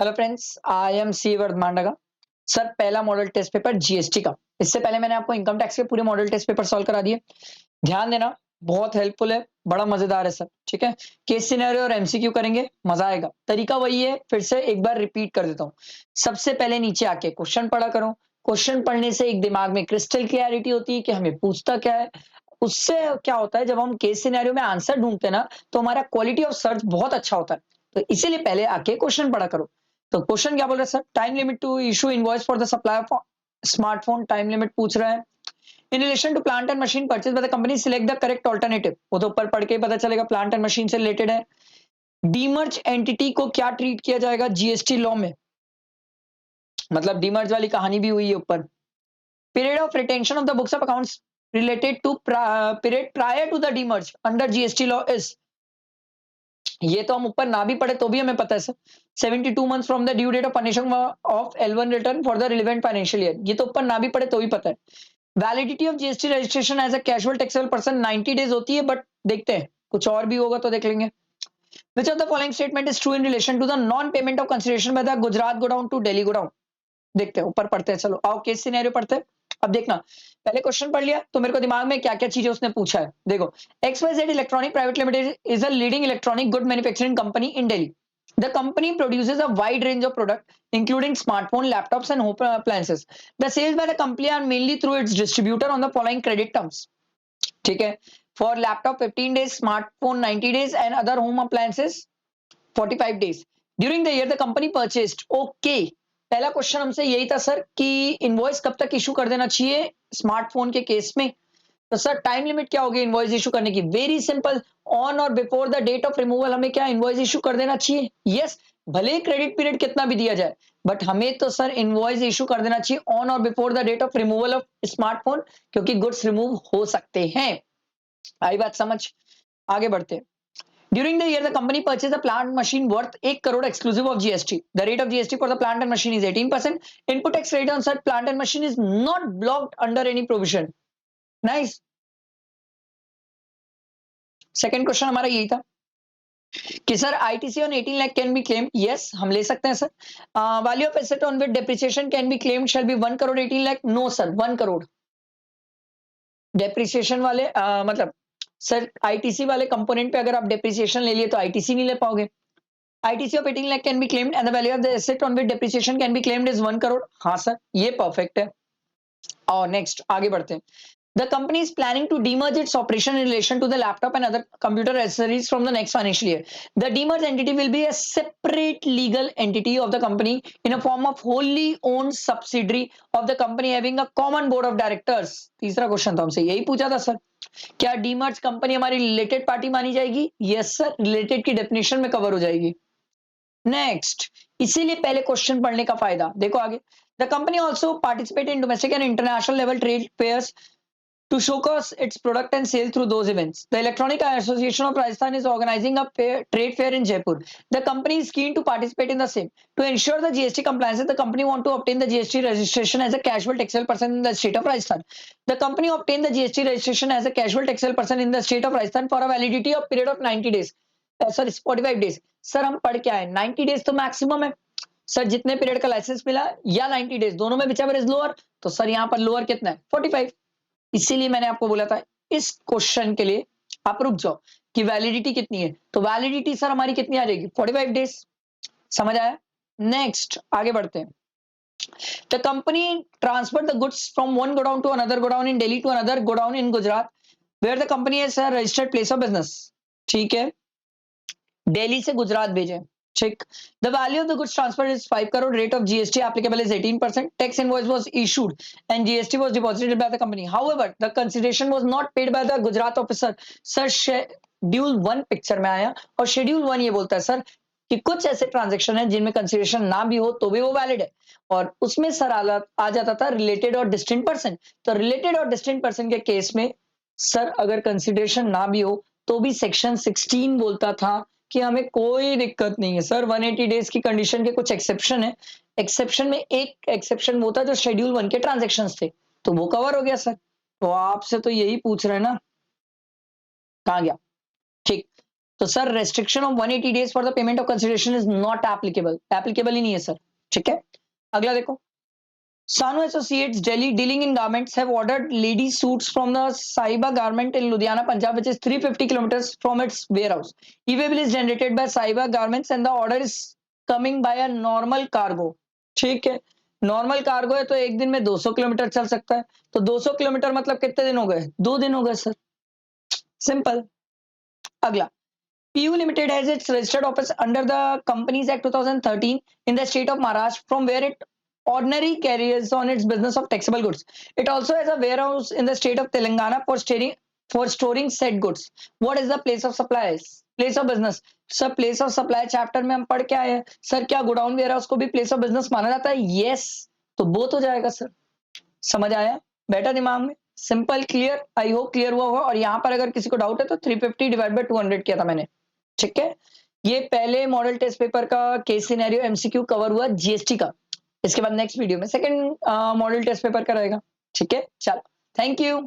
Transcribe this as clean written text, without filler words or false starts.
Hello friends, I am C Vardhaman Daga. Sir, पहला model test paper GST का। इससे पहले मैंने आपको इनकम टैक्स के पूरे मॉडल टेस्ट पेपर सॉल्व करा दिए। ध्यान देना, बहुत हेल्पफुल है, बड़ा मजेदार है सर। ठीक है, केस सिनेरियो और एमसीक्यू करेंगे, मजा आएगा। तरीका वही है, फिर से एक बार रिपीट कर देता हूँ। सबसे पहले नीचे आके क्वेश्चन पढ़ा करो। क्वेश्चन पढ़ने से एक दिमाग में क्रिस्टल क्लियरिटी होती है कि हमें पूछता क्या है। उससे क्या होता है, जब हम केस सिनेरियो में आंसर ढूंढते हैं ना, तो हमारा क्वालिटी ऑफ सर्च बहुत अच्छा होता है। तो इसीलिए पहले आके क्वेश्चन पढ़ा करो। तो क्वेश्चन क्या बोल रहा है sir? Time limit to issue invoice for the supply of smartphone. Time limit पूछ रहा है। In relation to plant and machine purchase by the company, select the correct alternative. वो तो ऊपर पढ़ के ही पता चलेगा, प्लांट एंड मशीन से रिलेटेड है। डीमर्ज एंटिटी को क्या ट्रीट किया जाएगा जीएसटी लॉ में? मतलब डीमर्ज वाली कहानी भी हुई है ऊपर। Period of retention of the books of accounts related to period prior to the demerge under GST law is. ये तो हम ऊपर ना भी पढ़े तो भी हमें पता है sir. 72 months from the due date of furnishing of L1 return for the relevant financial year. ये तो ऊपर ना भी पढ़े तो भी पता है। Validity of GST registration as a casual taxable person 90 days होती है, बट देखते हैं कुछ और भी होगा तो देख लेंगे। Which of the following statement is true in relation to the non-payment of consideration by the Gujarat Godown to Delhi Godown? देखते हैं, ऊपर पढ़ते हैं। चलो आओ केस सिनेरियो पढ़ते हैं। अब देखना, पहले क्वेश्चन पढ़ लिया तो मेरे को दिमाग में क्या क्या चीजें उसने पूछा है। देखो, XYZ electronic private limited is a leading electronic good manufacturing company in Delhi. The company produces a wide range of products, including smartphone, laptops, and home appliances. The sales by the company are mainly through its distributor on the following credit terms. ठीक है, for laptop 15 days, smartphone 90 days, and other home appliances 45 days. During the year the company purchased. Okay, पहला question हमसे यही था sir कि invoice कब तक issue कर देना चाहिए स्मार्टफोन के केस में। तो सर टाइम लिमिट क्या होगी इनवॉइस इशू करने की? Very simple, on or before the date of removal हमें क्या इनवॉइस इशू कर देना चाहिए। यस, भले क्रेडिट पीरियड कितना भी दिया जाए, बट हमें तो सर इनवॉइस इशू कर देना चाहिए on or before the date of removal of smartphone, क्योंकि गुड्स रिमूव हो सकते हैं। आई बात समझ? आगे बढ़ते हैं। During the year, the company purchased a plant machine worth 1 crore exclusive of GST. The rate of GST for the plant and machine is 18%. Input tax rate on such plant and machine is not blocked under any provision. Nice. Second question हमारा यही था कि sir ITC on 18 lakh can be claimed. Yes, हम ले सकते हैं sir. Value of asset on which depreciation can be claimed shall be 1 crore 18 lakh. No sir, 1 crore. Depreciation वाले मतलब सर ITC वाले कंपोनेंट पे अगर आप डेप्रिसिएशन ले लिए तो ITC नहीं ले पाओगे। ITC of 18 lakh can be claimed and the value of the asset on which depreciation can be claimed is 1 crore. हाँ सर, ये परफेक्ट है। और नेक्स्ट आगे बढ़ते हैं। The company is planning to demerge its operation in relation to the laptop and other computer accessories from the next financial year. The demerged entity will be a separate legal entity of the company in a form of wholly owned subsidiary of the company having a common board of directors. तीसरा question तो हमसे यही पूछा था sir, क्या demerge company हमारी related party मानी जाएगी? यस सर, रिलेटेड की डेफिनेशन में कवर हो जाएगी। नेक्स्ट, इसीलिए पहले क्वेश्चन पढ़ने का फायदा देखो आगे। The company also participate in domestic and international level trade fairs to showcase its product and sale through those events. The Electronic Association of Rajasthan is organizing a trade fair in Jaipur. The company is keen to participate in the same. To ensure the GST compliance, the company want to obtain the GST registration as a casual taxable person in the state of Rajasthan. The company obtained the GST registration as a casual taxable person in the state of Rajasthan for a validity of period of 90 days. Sorry, 45 days. Sir हम पढ़ क्या है, 90 days तो maximum है sir. जितने period का licence मिला या 90 डेज, दोनों में विचएवर इज लोअर, तो सर यहाँ पर लोअर कितना है? 45। इसीलिए मैंने आपको बोला था इस क्वेश्चन के लिए आप रुक जाओ कि वैलिडिटी कितनी है। तो वैलिडिटी सर हमारी कितनी आ जाएगी? 45 डेज। समझ आया? नेक्स्ट आगे बढ़ते हैं। The company transfer the goods from one godown to another godown in Delhi to another godown in Gujarat where the company has registered place of business. ठीक है, दिल्ली से गुजरात भेजे। ठीक, the value of the goods transferred is 5 crore. Rate of GST applicable is 18%. Tax invoice was issued and GST was deposited by the company. However, the consideration was not paid by the Gujarat officer. Sir, schedule 1 picture में आया और schedule 1 ये बोलता है sir कि कुछ ऐसे transaction है जिनमें कंसिडरेशन ना भी हो तो भी वो वैलिड है, और उसमें सर आ जाता था रिलेटेड और डिस्टिंक्ट पर्सन। तो रिलेटेड और डिस्टिंक्ट पर्सन के केस में सर अगर कंसिडरेशन ना भी हो तो भी सेक्शन 16 बोलता था कि हमें कोई दिक्कत नहीं है सर। 180 डेज की कंडीशन के कुछ एक्सेप्शन है। एक्सेप्शन में एक एक्सेप्शन वो था जो शेड्यूल 1 के ट्रांजैक्शंस थे, तो वो कवर हो गया सर। तो आपसे तो यही पूछ रहे हैं ना, कहाँ गया? ठीक, तो sir restriction of 180 days for the payment of consideration is not applicable, applicable ही नहीं है सर, ठीक है। अगला देखो, Sanu Associates Delhi dealing in garments have ordered lady suits from the Saiba Garment in Ludhiana, Punjab, which is 350 kilometers from its warehouse. E-way is generated by Saiba Garments and the order is coming by a normal cargo. ठीक है, normal cargo है तो एक दिन में 200 kilometre चल सकता है, तो 200 किलोमीटर मतलब कितने दिन हो गए? 2 दिन हो गए सर, सिंपल। अगला, PU Limited has its registered office under the Companies Act 2013 in the state of Maharashtra, from where it ordinary carries on its business of taxable goods. It also has a warehouse in the state of Telangana for storing said goods. What is the place of supply? Place of business. Sir place of supply chapter में हम पढ़ के आए हैं sir, क्या godown ware house को भी place of business माना जाता है? यस, तो बोथ हो जाएगा सर। समझ आया? बैठा दिमाग में? Simple, clear? I hope clear हुआ होगा। और यहाँ पर अगर किसी को डाउट है तो 350 डिवाइड बाय 200 किया था मैंने, ठीक है। ये पहले मॉडल टेस्ट पेपर का केस सिनेरियो एमसीक्यू कवर हुआ जीएसटी का। इसके बाद नेक्स्ट वीडियो में सेकंड मॉडल टेस्ट पेपर का रहेगा, ठीक है। चलो, थैंक यू।